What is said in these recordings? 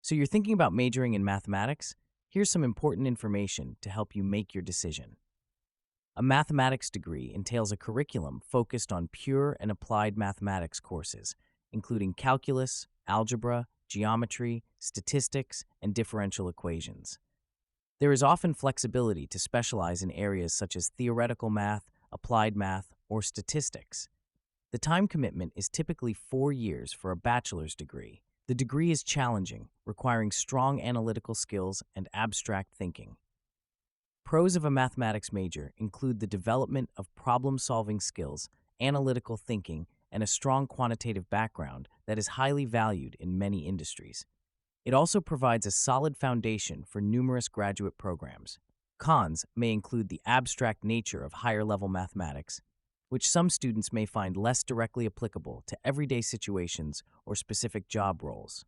So you're thinking about majoring in mathematics? Here's some important information to help you make your decision. A mathematics degree entails a curriculum focused on pure and applied mathematics courses, including calculus, algebra, geometry, statistics, and differential equations. There is often flexibility to specialize in areas such as theoretical math, applied math, or statistics. The time commitment is typically 4 years for a bachelor's degree. The degree is challenging, requiring strong analytical skills and abstract thinking. Pros of a mathematics major include the development of problem-solving skills, analytical thinking, and a strong quantitative background that is highly valued in many industries. It also provides a solid foundation for numerous graduate programs. Cons may include the abstract nature of higher-level mathematics, which some students may find less directly applicable to everyday situations or specific job roles.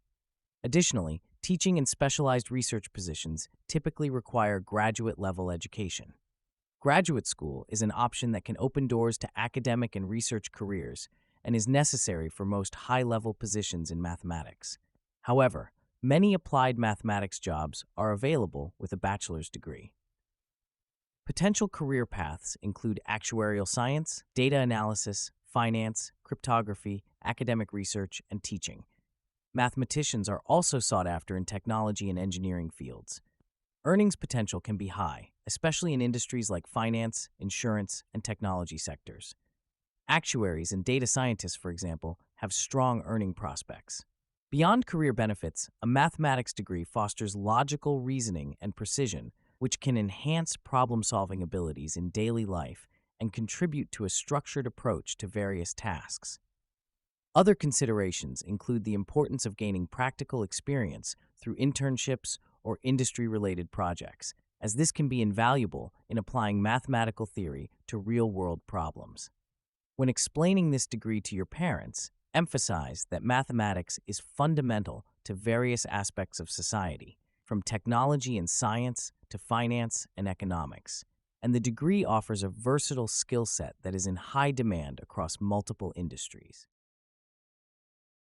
Additionally, teaching and specialized research positions typically require graduate-level education. Graduate school is an option that can open doors to academic and research careers and is necessary for most high-level positions in mathematics. However, many applied mathematics jobs are available with a bachelor's degree. Potential career paths include actuarial science, data analysis, finance, cryptography, academic research, and teaching. Mathematicians are also sought after in technology and engineering fields. Earnings potential can be high, especially in industries like finance, insurance, and technology sectors. Actuaries and data scientists, for example, have strong earning prospects. Beyond career benefits, a mathematics degree fosters logical reasoning and precision, which can enhance problem-solving abilities in daily life and contribute to a structured approach to various tasks. Other considerations include the importance of gaining practical experience through internships or industry-related projects, as this can be invaluable in applying mathematical theory to real-world problems. When explaining this degree to your parents, emphasize that mathematics is fundamental to various aspects of society, from technology and science to finance and economics, and the degree offers a versatile skill set that is in high demand across multiple industries.